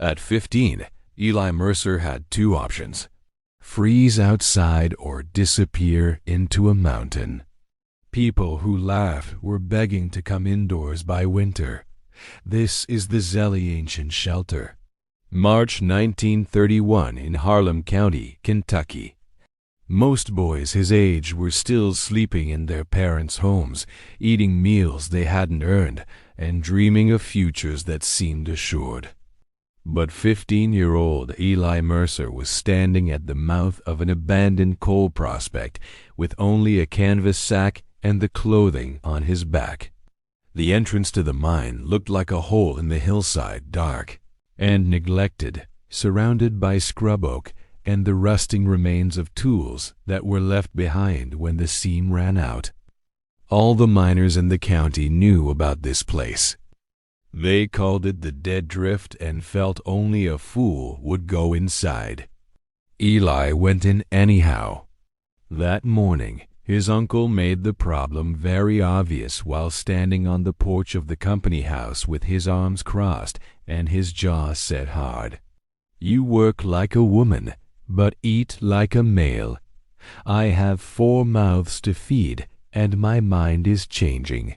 At 15, Eli Mercer had two options: freeze outside or disappear into a mountain. People who laughed were begging to come indoors by winter. This is the Zelly Ancient Shelter. March 1931 in Harlan County, Kentucky. Most boys his age were still sleeping in their parents' homes, eating meals they hadn't earned, and dreaming of futures that seemed assured. But 15-year-old Eli Mercer was standing at the mouth of an abandoned coal prospect with only a canvas sack and the clothing on his back. The entrance to the mine looked like a hole in the hillside, dark and neglected, surrounded by scrub oak and the rusting remains of tools that were left behind when the seam ran out. All the miners in the county knew about this place. They called it the Dead Drift and felt only a fool would go inside. Eli went in anyhow. That morning, his uncle made the problem very obvious while standing on the porch of the company house with his arms crossed and his jaw set hard. "You work like a woman, but eat like a male. I have 4 mouths to feed, and my mind is changing.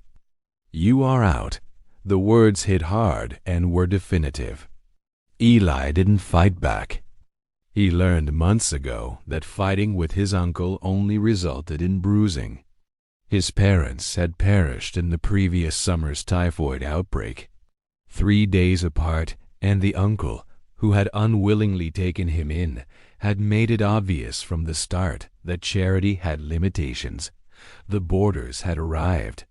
You are out." The words hit hard and were definitive. Eli didn't fight back. He learned months ago that fighting with his uncle only resulted in bruising. His parents had perished in the previous summer's typhoid outbreak. 3 days apart, and the uncle, who had unwillingly taken him in, had made it obvious from the start that charity had limitations. The boarders had arrived.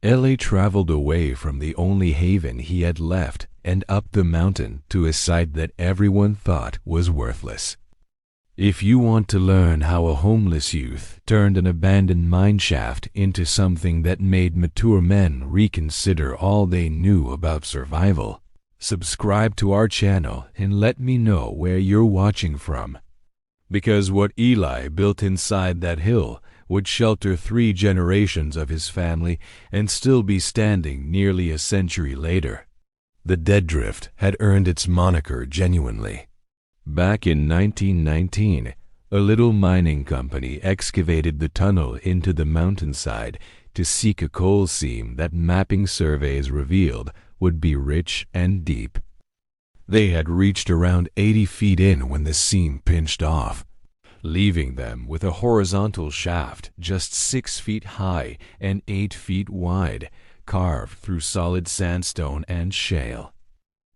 Eli traveled away from the only haven he had left and up the mountain to a site that everyone thought was worthless. If you want to learn how a homeless youth turned an abandoned mine shaft into something that made mature men reconsider all they knew about survival, subscribe to our channel and let me know where you're watching from. Because what Eli built inside that hill would shelter 3 generations of his family and still be standing nearly a century later. The Dead Drift had earned its moniker genuinely. Back in 1919, a little mining company excavated the tunnel into the mountainside to seek a coal seam that mapping surveys revealed would be rich and deep. They had reached around 80 feet in when the seam pinched off, leaving them with a horizontal shaft just 6 feet high and 8 feet wide, carved through solid sandstone and shale.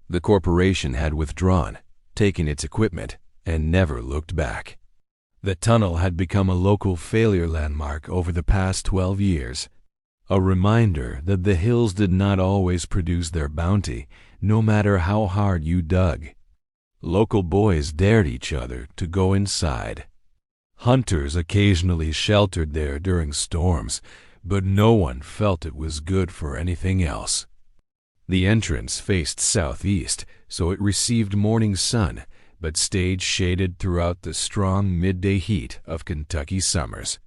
The corporation had withdrawn, taken its equipment, and never looked back. The tunnel had become a local failure landmark over the past 12 years, a reminder that the hills did not always produce their bounty, no matter how hard you dug. Local boys dared each other to go inside. Hunters occasionally sheltered there during storms, but no one felt it was good for anything else. The entrance faced southeast, so it received morning sun, but stayed shaded throughout the strong midday heat of Kentucky summers.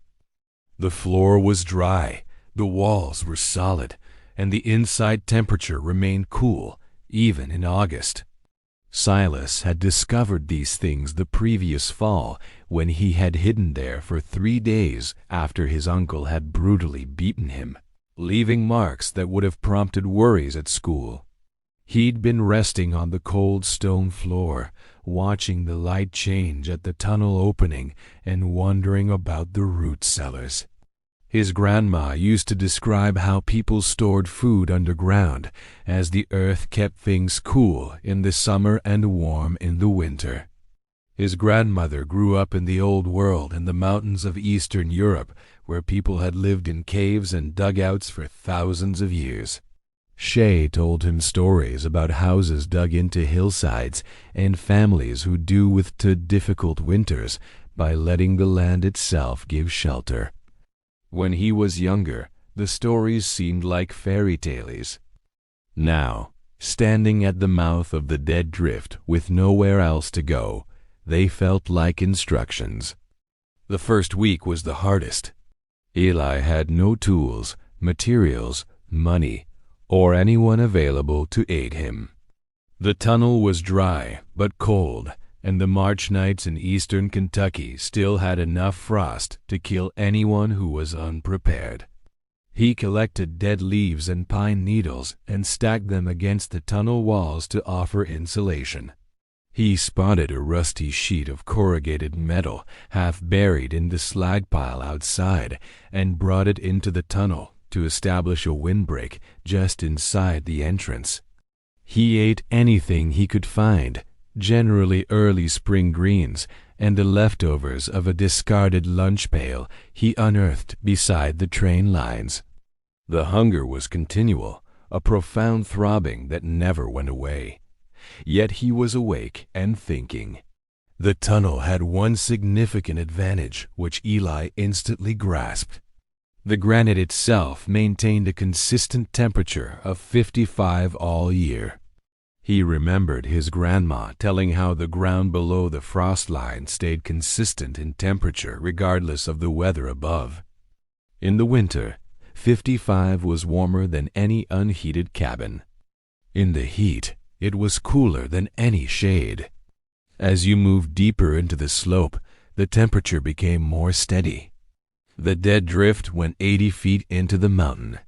The floor was dry, the walls were solid, and the inside temperature remained cool, even in August. Silas had discovered these things the previous fall when he had hidden there for 3 days after his uncle had brutally beaten him, leaving marks that would have prompted worries at school. He'd been resting on the cold stone floor, watching the light change at the tunnel opening and wondering about the root cellars. His grandma used to describe how people stored food underground, as the earth kept things cool in the summer and warm in the winter. His grandmother grew up in the old world in the mountains of Eastern Europe, where people had lived in caves and dugouts for thousands of years. Shay told him stories about houses dug into hillsides and families who dealt with difficult winters by letting the land itself give shelter. When he was younger, the stories seemed like fairy tales. Now, standing at the mouth of the Dead Drift with nowhere else to go, they felt like instructions. The first week was the hardest. Eli had no tools, materials, money, or anyone available to aid him. The tunnel was dry but cold, and the March nights in eastern Kentucky still had enough frost to kill anyone who was unprepared. He collected dead leaves and pine needles and stacked them against the tunnel walls to offer insulation. He spotted a rusty sheet of corrugated metal half buried in the slag pile outside and brought it into the tunnel to establish a windbreak just inside the entrance. He ate anything he could find, generally early spring greens and the leftovers of a discarded lunch pail he unearthed beside the train lines. The hunger was continual, a profound throbbing that never went away. Yet he was awake and thinking. The tunnel had one significant advantage which Eli instantly grasped. The granite itself maintained a consistent temperature of 55 all year. He remembered his grandma telling how the ground below the frost line stayed consistent in temperature regardless of the weather above. In the winter, 55 was warmer than any unheated cabin. In the heat, it was cooler than any shade. As you moved deeper into the slope, the temperature became more steady. The dead drift went 80 feet into the mountain.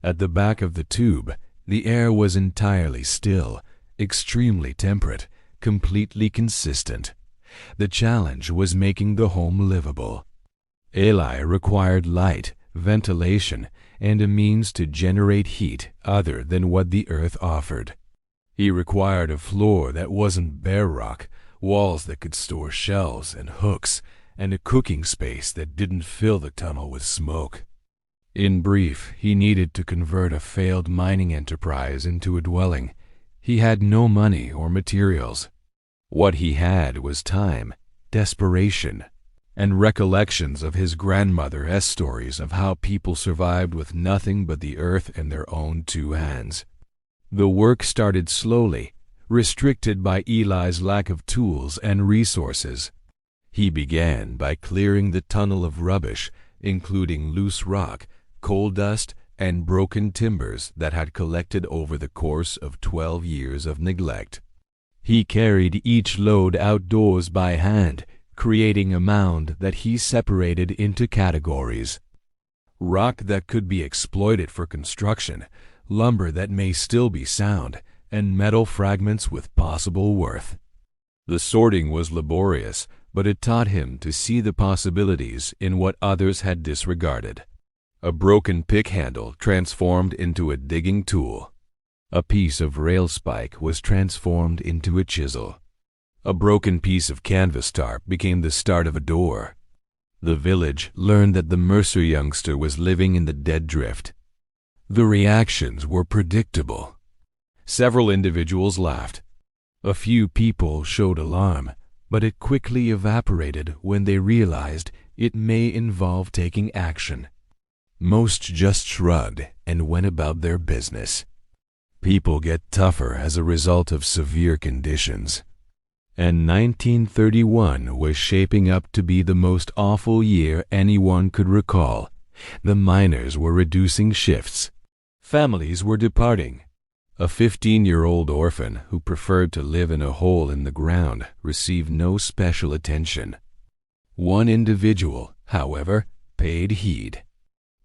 At the back of the tube, the air was entirely still, extremely temperate, completely consistent. The challenge was making the home livable. Eli required light, ventilation, and a means to generate heat other than what the earth offered. He required a floor that wasn't bare rock, walls that could store shelves and hooks, and a cooking space that didn't fill the tunnel with smoke. In brief, he needed to convert a failed mining enterprise into a dwelling. He had no money or materials. What he had was time, desperation, and recollections of his grandmother's stories of how people survived with nothing but the earth in their own two hands. The work started slowly, restricted by Eli's lack of tools and resources. He began by clearing the tunnel of rubbish, including loose rock, coal dust, and broken timbers that had collected over the course of 12 years of neglect. He carried each load outdoors by hand, creating a mound that he separated into categories: rock that could be exploited for construction, lumber that may still be sound, and metal fragments with possible worth. The sorting was laborious, but it taught him to see the possibilities in what others had disregarded. A broken pick handle transformed into a digging tool. A piece of rail spike was transformed into a chisel. A broken piece of canvas tarp became the start of a door. The village learned that the Mercer youngster was living in the dead drift. The reactions were predictable. Several individuals laughed. A few people showed alarm, but it quickly evaporated when they realized it may involve taking action. Most just shrugged and went about their business. People get tougher as a result of severe conditions. And 1931 was shaping up to be the most awful year anyone could recall. The miners were reducing shifts. Families were departing. A 15-year-old orphan who preferred to live in a hole in the ground received no special attention. One individual, however, paid heed.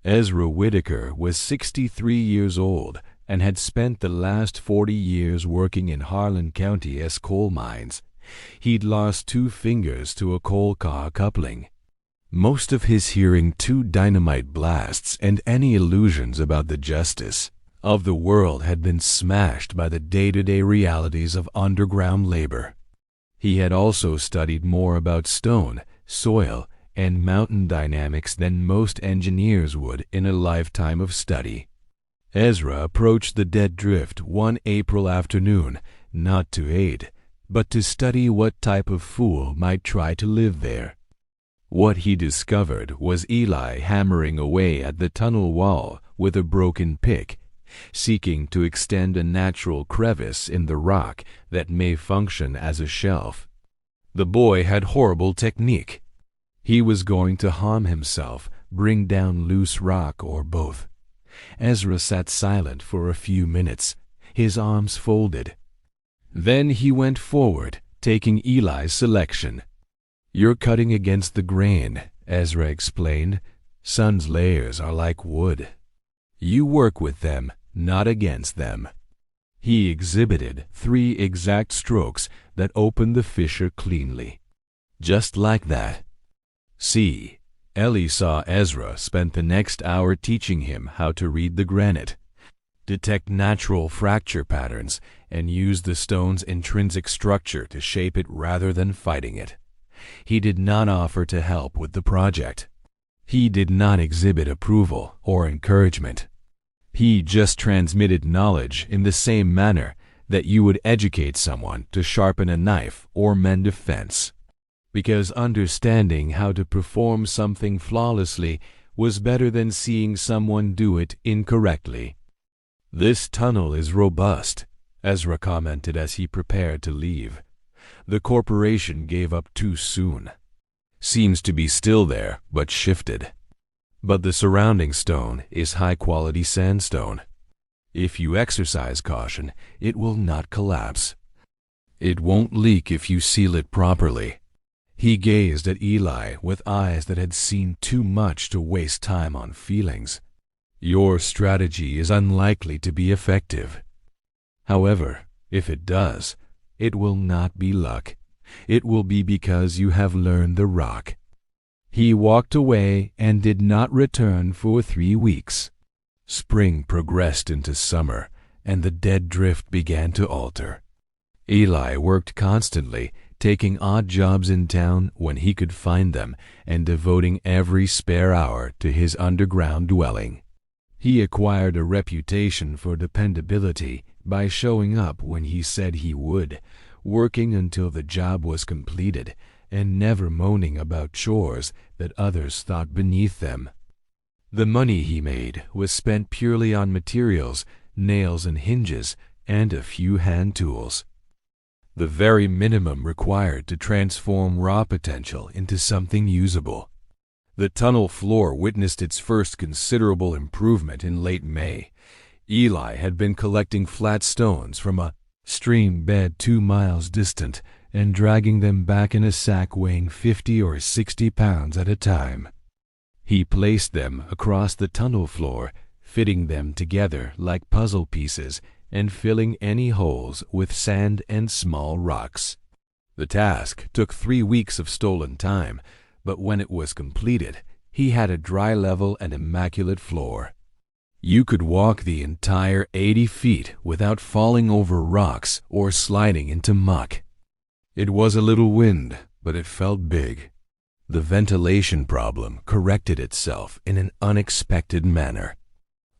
Ezra Whitaker was 63 years old and had spent the last 40 years working in Harlan County as coal mines. He'd lost 2 fingers to a coal car coupling. Most of his hearing 2 dynamite blasts and any illusions about the justice of the world had been smashed by the day-to-day realities of underground labor. He had also studied more about stone, soil, and mountain dynamics than most engineers would in a lifetime of study. Ezra approached the dead drift one April afternoon, not to aid, but to study what type of fool might try to live there. What he discovered was Eli hammering away at the tunnel wall with a broken pick, seeking to extend a natural crevice in the rock that may function as a shelf. The boy had horrible technique. He was going to harm himself, bring down loose rock, or both. Ezra sat silent for a few minutes, his arms folded. Then he went forward, taking Eli's selection. "You're cutting against the grain," Ezra explained. "Sun's layers are like wood. You work with them, not against them." He exhibited 3 exact strokes that opened the fissure cleanly. Just like that. See, Eli saw Ezra spent the next hour teaching him how to read the granite, detect natural fracture patterns, and use the stone's intrinsic structure to shape it rather than fighting it. He did not offer to help with the project. He did not exhibit approval or encouragement. He just transmitted knowledge in the same manner that you would educate someone to sharpen a knife or mend a fence. Because understanding how to perform something flawlessly was better than seeing someone do it incorrectly. "This tunnel is robust," Ezra commented as he prepared to leave. "The corporation gave up too soon. Seems to be still there, but shifted. But the surrounding stone is high-quality sandstone. If you exercise caution, it will not collapse. It won't leak if you seal it properly." He gazed at Eli with eyes that had seen too much to waste time on feelings. "Your strategy is unlikely to be effective. However, if it does, it will not be luck. It will be because you have learned the rock." He walked away and did not return for 3 weeks. Spring progressed into summer, and the dead drift began to alter. Eli worked constantly, taking odd jobs in town when he could find them and devoting every spare hour to his underground dwelling. He acquired a reputation for dependability by showing up when he said he would, working until the job was completed, and never moaning about chores that others thought beneath them. The money he made was spent purely on materials, nails and hinges, and a few hand tools. The very minimum required to transform raw potential into something usable. The tunnel floor witnessed its first considerable improvement in late May. Eli had been collecting flat stones from a stream bed 2 miles distant and dragging them back in a sack weighing 50 or 60 pounds at a time. He placed them across the tunnel floor, fitting them together like puzzle pieces and filling any holes with sand and small rocks. The task took 3 weeks of stolen time, but when it was completed, he had a dry level and immaculate floor. You could walk the entire 80 feet without falling over rocks or sliding into muck. It was a little wind, but it felt big. The ventilation problem corrected itself in an unexpected manner.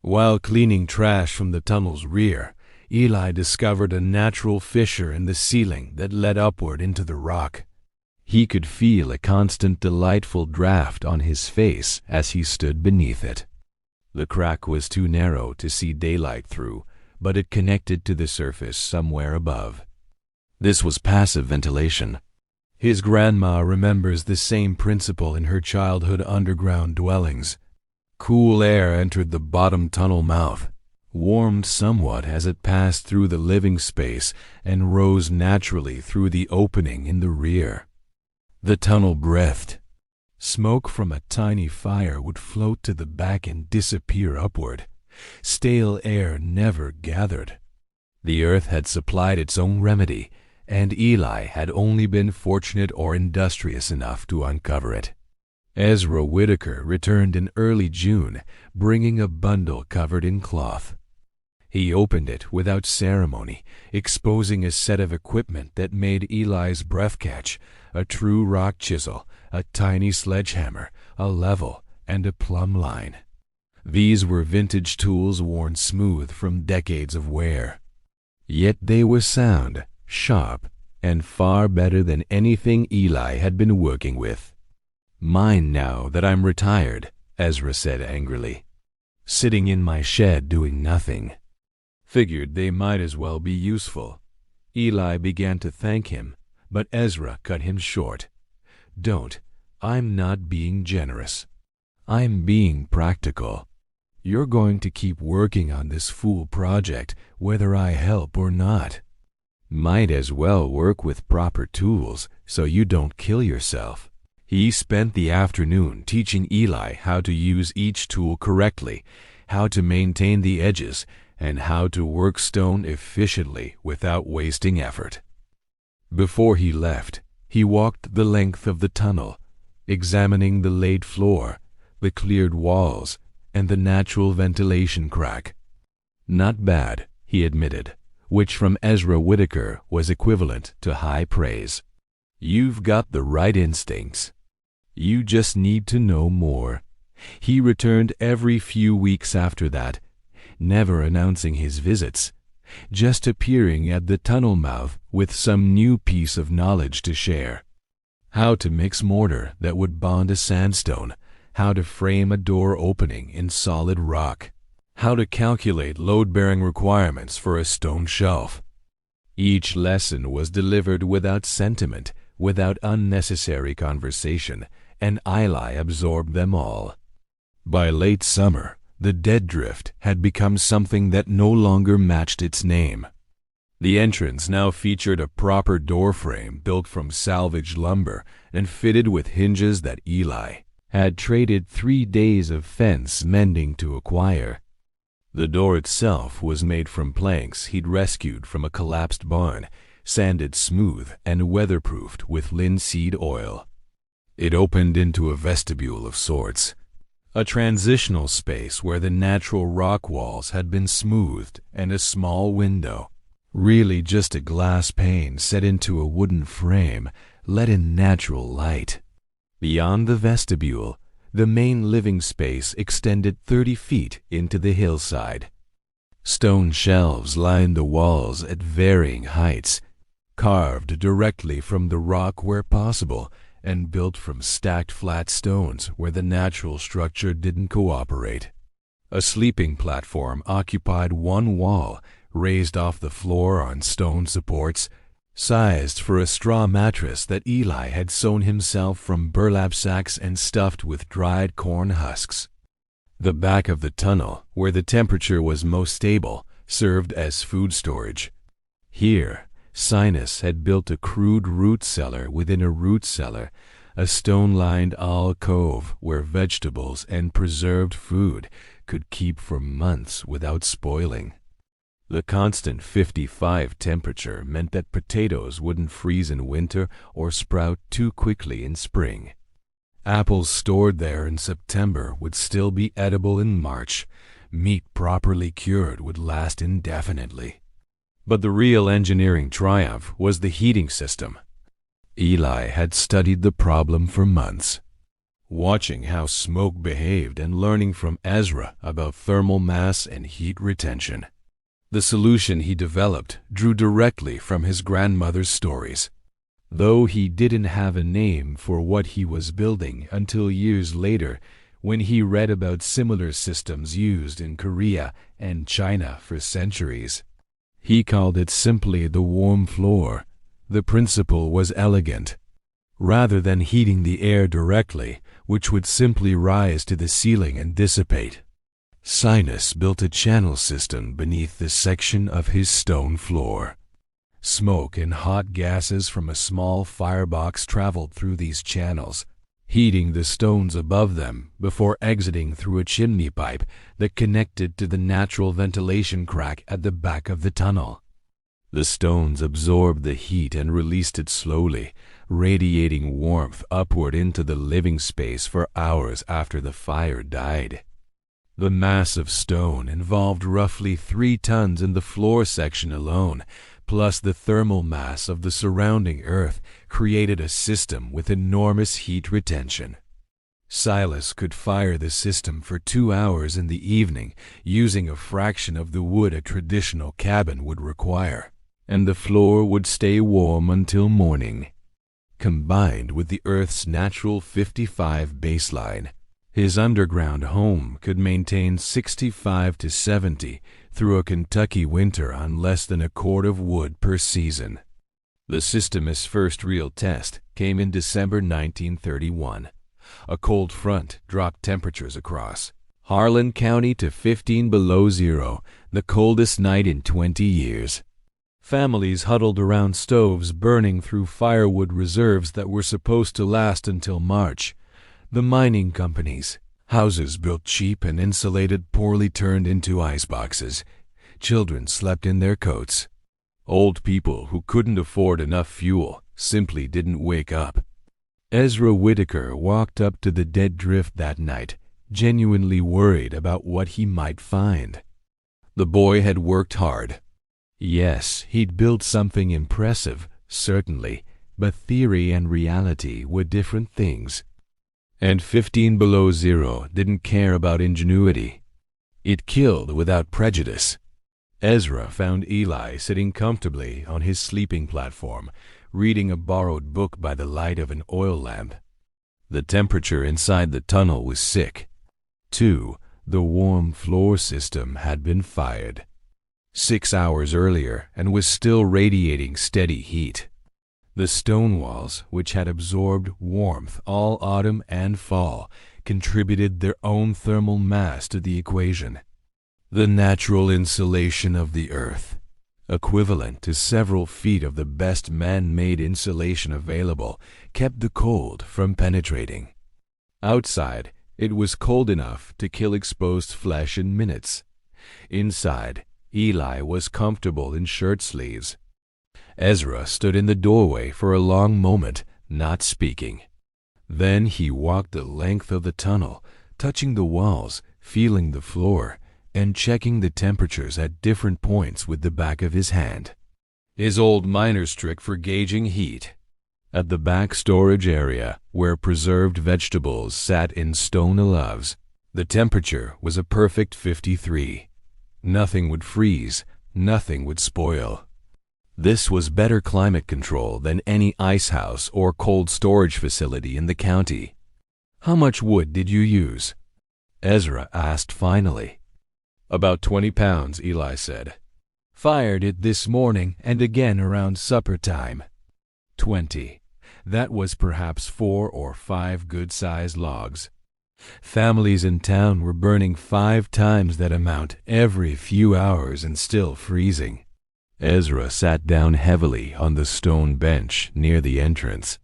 While cleaning trash from the tunnel's rear, Eli discovered a natural fissure in the ceiling that led upward into the rock. He could feel a constant delightful draft on his face as he stood beneath it. The crack was too narrow to see daylight through, but it connected to the surface somewhere above. This was passive ventilation. His grandma remembers the same principle in her childhood underground dwellings. Cool air entered the bottom tunnel mouth, warmed somewhat as it passed through the living space, and rose naturally through the opening in the rear. The tunnel breathed. Smoke from a tiny fire would float to the back and disappear upward. Stale air never gathered. The earth had supplied its own remedy, and Eli had only been fortunate or industrious enough to uncover it. Ezra Whitaker returned in early June, bringing a bundle covered in cloth. He opened it without ceremony, exposing a set of equipment that made Eli's breath catch: a true rock chisel, a tiny sledgehammer, a level, and a plumb line. These were vintage tools worn smooth from decades of wear. Yet they were sound, sharp, and far better than anything Eli had been working with. "Mine now that I'm retired," Ezra said angrily. "Sitting in my shed doing nothing." Figured they might as well be useful. Eli began to thank him, but Ezra cut him short. "Don't. I'm not being generous. I'm being practical. You're going to keep working on this fool project whether I help or not. Might as well work with proper tools so you don't kill yourself. He spent the afternoon teaching Eli how to use each tool correctly, how to maintain the edges, and how to work stone efficiently without wasting effort. Before he left, he walked the length of the tunnel, examining the laid floor, the cleared walls, and the natural ventilation crack. Not bad, he admitted, which from Ezra Whitaker was equivalent to high praise. You've got the right instincts. You just need to know more. He returned every few weeks after that, never announcing his visits, just appearing at the tunnel mouth with some new piece of knowledge to share. How to mix mortar that would bond a sandstone, how to frame a door opening in solid rock, how to calculate load-bearing requirements for a stone shelf. Each lesson was delivered without sentiment, without unnecessary conversation, and Eli absorbed them all. By late summer, the dead drift had become something that no longer matched its name. The entrance now featured a proper door frame built from salvaged lumber and fitted with hinges that Eli had traded 3 days of fence mending to acquire. The door itself was made from planks he'd rescued from a collapsed barn, sanded smooth and weatherproofed with linseed oil. It opened into a vestibule of sorts, a transitional space where the natural rock walls had been smoothed, and a small window, really just a glass pane set into a wooden frame, let in natural light. Beyond the vestibule, the main living space extended 30 feet into the hillside. Stone shelves lined the walls at varying heights, carved directly from the rock where possible, and built from stacked flat stones where the natural structure didn't cooperate. A sleeping platform occupied one wall, raised off the floor on stone supports, sized for a straw mattress that Eli had sewn himself from burlap sacks and stuffed with dried corn husks. The back of the tunnel, where the temperature was most stable, served as food storage. Here, Sinus had built a crude root cellar within a root cellar, a stone-lined alcove where vegetables and preserved food could keep for months without spoiling. The constant 55 temperature meant that potatoes wouldn't freeze in winter or sprout too quickly in spring. Apples stored there in September would still be edible in March. Meat properly cured would last indefinitely. But the real engineering triumph was the heating system. Eli had studied the problem for months, watching how smoke behaved and learning from Ezra about thermal mass and heat retention. The solution he developed drew directly from his grandmother's stories, though he didn't have a name for what he was building until years later when he read about similar systems used in Korea and China for centuries. He called it simply the warm floor. The principle was elegant. Rather than heating the air directly, which would simply rise to the ceiling and dissipate, Sinus built a channel system beneath the section of his stone floor. Smoke and hot gases from a small firebox traveled through these channels, heating the stones above them before exiting through a chimney pipe that connected to the natural ventilation crack at the back of the tunnel. The stones absorbed the heat and released it slowly, radiating warmth upward into the living space for hours after the fire died. The mass of stone involved roughly 3 tons in the floor section alone, plus the thermal mass of the surrounding earth created a system with enormous heat retention. Silas could fire the system for 2 hours in the evening using a fraction of the wood a traditional cabin would require, and the floor would stay warm until morning. Combined with the Earth's natural 55 baseline, his underground home could maintain 65 to 70 through a Kentucky winter on less than a cord of wood per season. The system's first real test came in December 1931. A cold front dropped temperatures across Harlan County to 15 below zero, the coldest night in 20 years. Families huddled around stoves burning through firewood reserves that were supposed to last until March. The mining companies, houses built cheap and insulated, poorly turned into iceboxes. Children slept in their coats. Old people who couldn't afford enough fuel simply didn't wake up. Ezra Whitaker walked up to the dead drift that night, genuinely worried about what he might find. The boy had worked hard. Yes, he'd built something impressive, certainly, but theory and reality were different things. And 15 below zero didn't care about ingenuity. It killed without prejudice. Ezra found Eli sitting comfortably on his sleeping platform, reading a borrowed book by the light of an oil lamp. The temperature inside the tunnel was sick. 2. The warm floor system had been fired 6 hours earlier and was still radiating steady heat. The stone walls, which had absorbed warmth all autumn and fall, contributed their own thermal mass to the equation. The natural insulation of the earth, equivalent to several feet of the best man-made insulation available, kept the cold from penetrating. Outside, it was cold enough to kill exposed flesh in minutes. Inside, Eli was comfortable in shirt sleeves. Ezra stood in the doorway for a long moment, not speaking. Then he walked the length of the tunnel, touching the walls, feeling the floor, and checking the temperatures at different points with the back of his hand. His old miner's trick for gauging heat. At the back storage area, where preserved vegetables sat in stone loaves, the temperature was a perfect 53. Nothing would freeze, nothing would spoil. This was better climate control than any ice house or cold storage facility in the county. "How much wood did you use?" Ezra asked finally. "About 20 pounds, Eli said. "Fired it this morning and again around supper time." 20. That was perhaps 4 or 5 good-sized logs. Families in town were burning 5 times that amount every few hours and still freezing. Ezra sat down heavily on the stone bench near the entrance.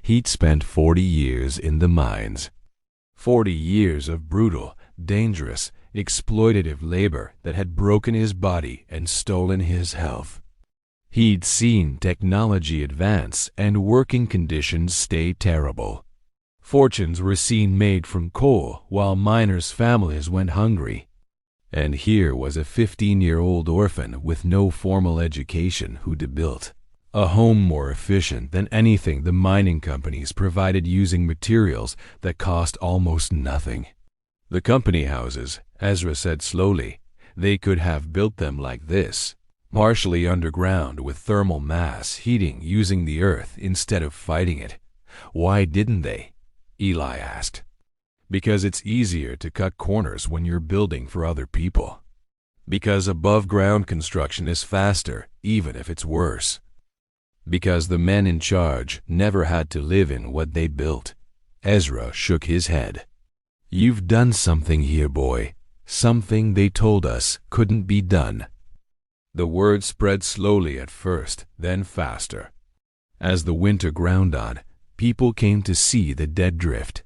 He'd spent 40 years in the mines. 40 years of brutal, dangerous, exploitative labor that had broken his body and stolen his health. He'd seen technology advance and working conditions stay terrible. Fortunes were seen made from coal while miners' families went hungry. And here was a 15-year-old orphan with no formal education who'd built a home more efficient than anything the mining companies provided using materials that cost almost nothing. The company houses, Ezra said slowly, they could have built them like this, partially underground with thermal mass heating using the earth instead of fighting it. Why didn't they? Eli asked. Because it's easier to cut corners when you're building for other people. Because above-ground construction is faster, even if it's worse. Because the men in charge never had to live in what they built. Ezra shook his head. "You've done something here, boy. Something they told us couldn't be done." The word spread slowly at first, then faster. As the winter ground on, people came to see the dead drift.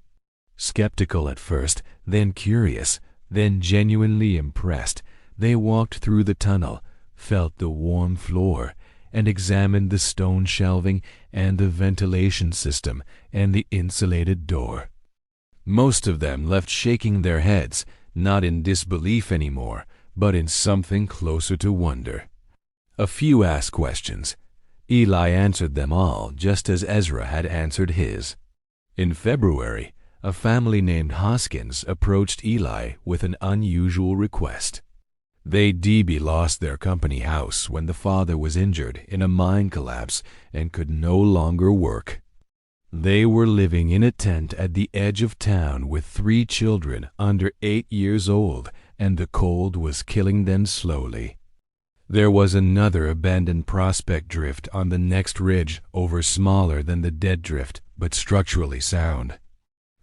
Skeptical at first, then curious, then genuinely impressed, they walked through the tunnel, felt the warm floor, and examined the stone shelving and the ventilation system and the insulated door. Most of them left shaking their heads, not in disbelief anymore, but in something closer to wonder. A few asked questions. Eli answered them all just as Ezra had answered his. In February, a family named Hoskins approached Eli with an unusual request. DB lost their company house when the father was injured in a mine collapse and could no longer work. They were living in a tent at the edge of town with 3 children under 8 years old, and the cold was killing them slowly. There was another abandoned prospect drift on the next ridge, over smaller than the dead drift, but structurally sound.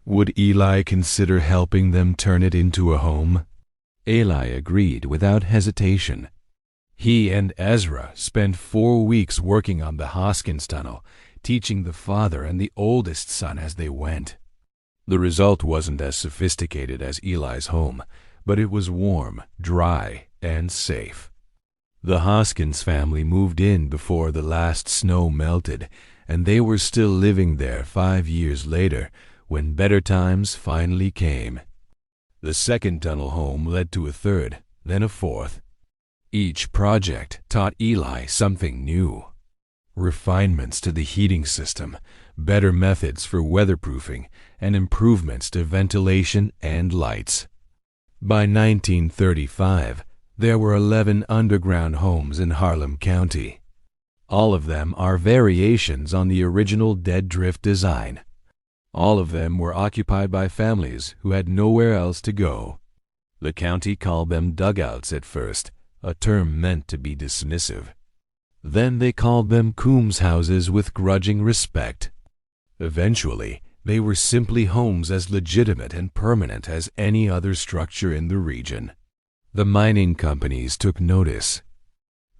Would Eli consider helping them turn it into a home? Eli agreed without hesitation. He and Ezra spent 4 weeks working on the Hoskins Tunnel, teaching the father and the oldest son as they went. The result wasn't as sophisticated as Eli's home, but it was warm, dry, and safe. The Hoskins family moved in before the last snow melted, and they were still living there 5 years later when better times finally came. The second tunnel home led to a third, then a fourth. Each project taught Eli something new. Refinements to the heating system, better methods for weatherproofing, and improvements to ventilation and lights. By 1935, there were 11 underground homes in Harlan County. All of them are variations on the original dead drift design. All of them were occupied by families who had nowhere else to go. The county called them dugouts at first, a term meant to be dismissive. Then they called them Coombs houses with grudging respect. Eventually, they were simply homes as legitimate and permanent as any other structure in the region. The mining companies took notice.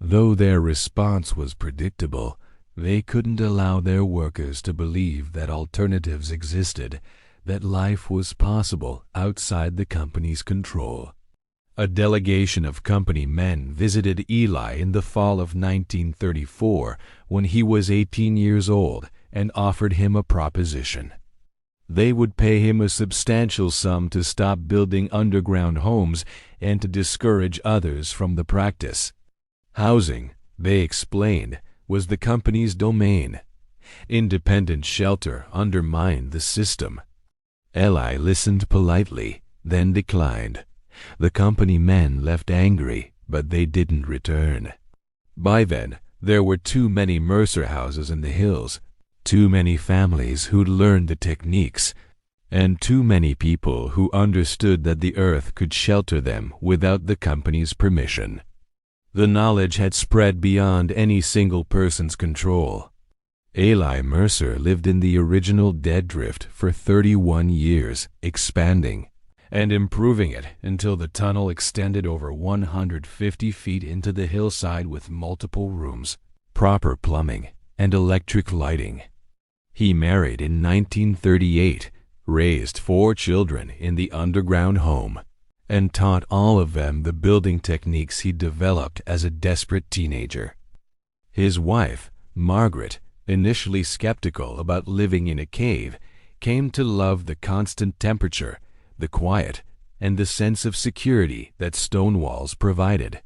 Though their response was predictable, they couldn't allow their workers to believe that alternatives existed, that life was possible outside the company's control. A delegation of company men visited Eli in the fall of 1934 when he was 18 years old and offered him a proposition. They would pay him a substantial sum to stop building underground homes and to discourage others from the practice. Housing, they explained, was the company's domain. Independent shelter undermined the system. Eli listened politely, then declined. The company men left angry, but they didn't return. By then, there were too many Mercer houses in the hills, too many families who'd learned the techniques, and too many people who understood that the earth could shelter them without the company's permission. The knowledge had spread beyond any single person's control. Eli Mercer lived in the original dead drift for 31 years, expanding and improving it until the tunnel extended over 150 feet into the hillside with multiple rooms, proper plumbing, and electric lighting. He married in 1938, raised 4 children in the underground home, and taught all of them the building techniques he developed as a desperate teenager. His wife, Margaret, initially skeptical about living in a cave, came to love the constant temperature, the quiet, and the sense of security that stone walls provided.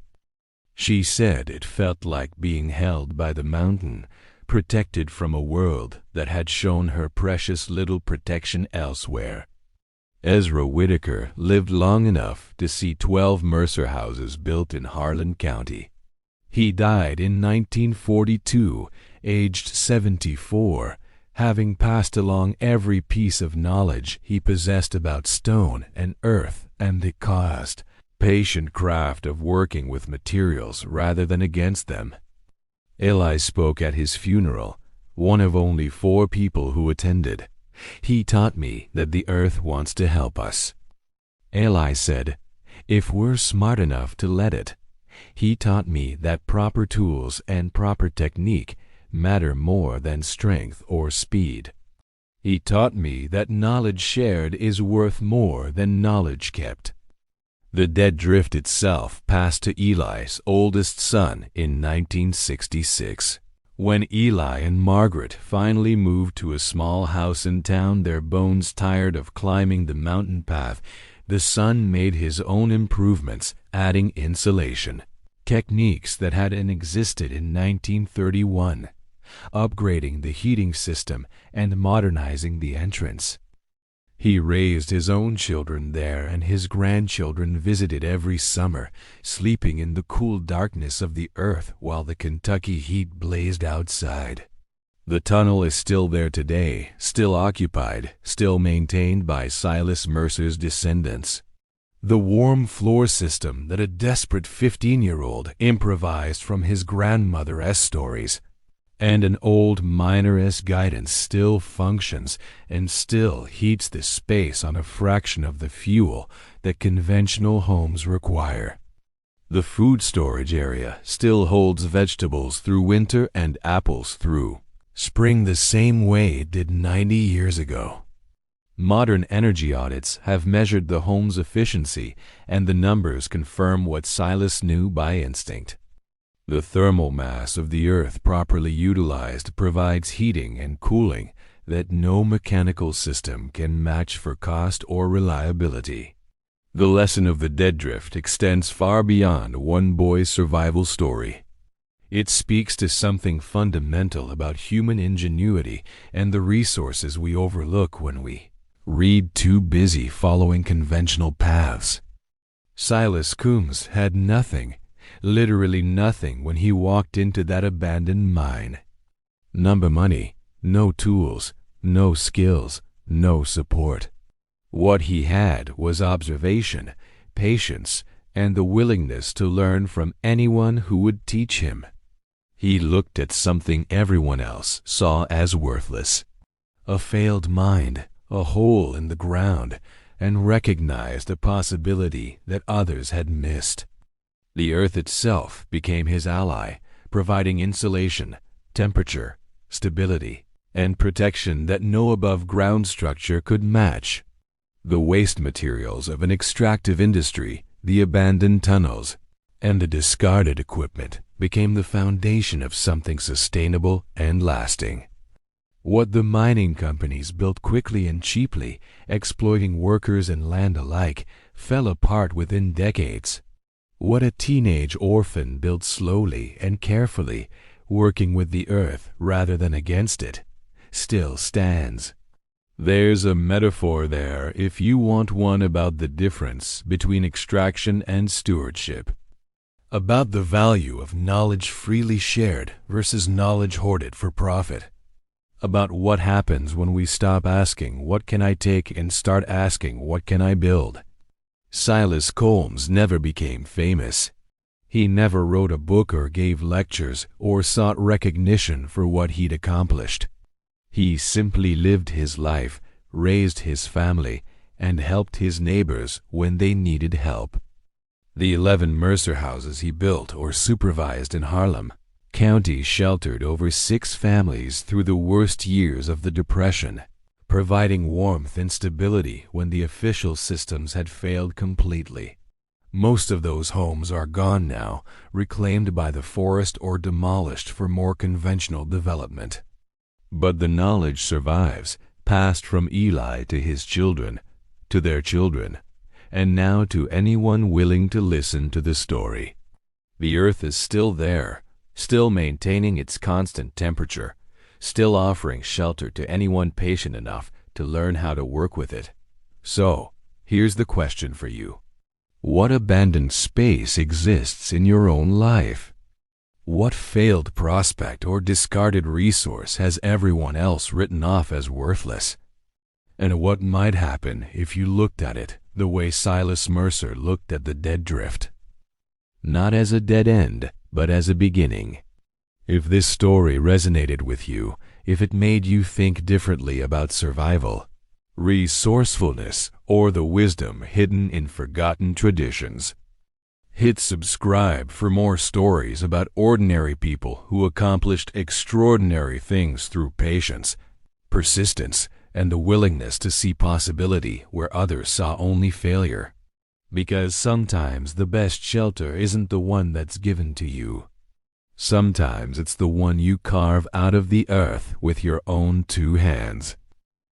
She said it felt like being held by the mountain, protected from a world that had shown her precious little protection elsewhere. Ezra Whitaker lived long enough to see 12 Mercer houses built in Harlan County. He died in 1942, aged 74, having passed along every piece of knowledge he possessed about stone and earth and the cost, patient craft of working with materials rather than against them. Eli spoke at his funeral, one of only 4 people who attended. He taught me that the earth wants to help us. Eli said, if we're smart enough to let it. He taught me that proper tools and proper technique matter more than strength or speed. He taught me that knowledge shared is worth more than knowledge kept. The dead drift itself passed to Eli's oldest son in 1966. When Eli and Margaret finally moved to a small house in town, their bones tired of climbing the mountain path, the son made his own improvements, adding insulation, techniques that hadn't existed in 1931, upgrading the heating system and modernizing the entrance. He raised his own children there, and his grandchildren visited every summer, sleeping in the cool darkness of the earth while the Kentucky heat blazed outside. The tunnel is still there today, still occupied, still maintained by Silas Mercer's descendants. The warm floor system that a desperate 15-year-old improvised from his grandmother's stories, and an old miner's guidance still functions and still heats the space on a fraction of the fuel that conventional homes require. The food storage area still holds vegetables through winter and apples through spring the same way it did 90 years ago. Modern energy audits have measured the home's efficiency, and the numbers confirm what Silas knew by instinct. The thermal mass of the earth properly utilized provides heating and cooling that no mechanical system can match for cost or reliability. The lesson of the dead drift extends far beyond one boy's survival story. It speaks to something fundamental about human ingenuity and the resources we overlook when we read too busy following conventional paths. Silas Coombs had nothing, literally nothing, when he walked into that abandoned mine. No money, no tools, no skills, no support. What he had was observation, patience, and the willingness to learn from anyone who would teach him. He looked at something everyone else saw as worthless, a failed mind, a hole in the ground, and recognized a possibility that others had missed. The earth itself became his ally, providing insulation, temperature, stability, and protection that no above-ground structure could match. The waste materials of an extractive industry, the abandoned tunnels, and the discarded equipment became the foundation of something sustainable and lasting. What the mining companies built quickly and cheaply, exploiting workers and land alike, fell apart within decades. What a teenage orphan built slowly and carefully, working with the earth rather than against it, still stands. There's a metaphor there, if you want one, about the difference between extraction and stewardship, about the value of knowledge freely shared versus knowledge hoarded for profit, about what happens when we stop asking, "What can I take?" and start asking, "What can I build?" Silas Coombs never became famous. He never wrote a book or gave lectures or sought recognition for what he'd accomplished. He simply lived his life, raised his family, and helped his neighbors when they needed help. The 11 Mercer houses he built or supervised in Harlem County sheltered over 6 families through the worst years of the Depression, providing warmth and stability when the official systems had failed completely. Most of those homes are gone now, reclaimed by the forest or demolished for more conventional development. But the knowledge survives, passed from Eli to his children, to their children, and now to anyone willing to listen to the story. The earth is still there, still maintaining its constant temperature, still offering shelter to anyone patient enough to learn how to work with it. So, here's the question for you. What abandoned space exists in your own life? What failed prospect or discarded resource has everyone else written off as worthless? And what might happen if you looked at it the way Silas Mercer looked at the dead drift? Not as a dead end, but as a beginning. If this story resonated with you, if it made you think differently about survival, resourcefulness, or the wisdom hidden in forgotten traditions, hit subscribe for more stories about ordinary people who accomplished extraordinary things through patience, persistence, and the willingness to see possibility where others saw only failure. Because sometimes the best shelter isn't the one that's given to you. Sometimes it's the one you carve out of the earth with your own 2 hands.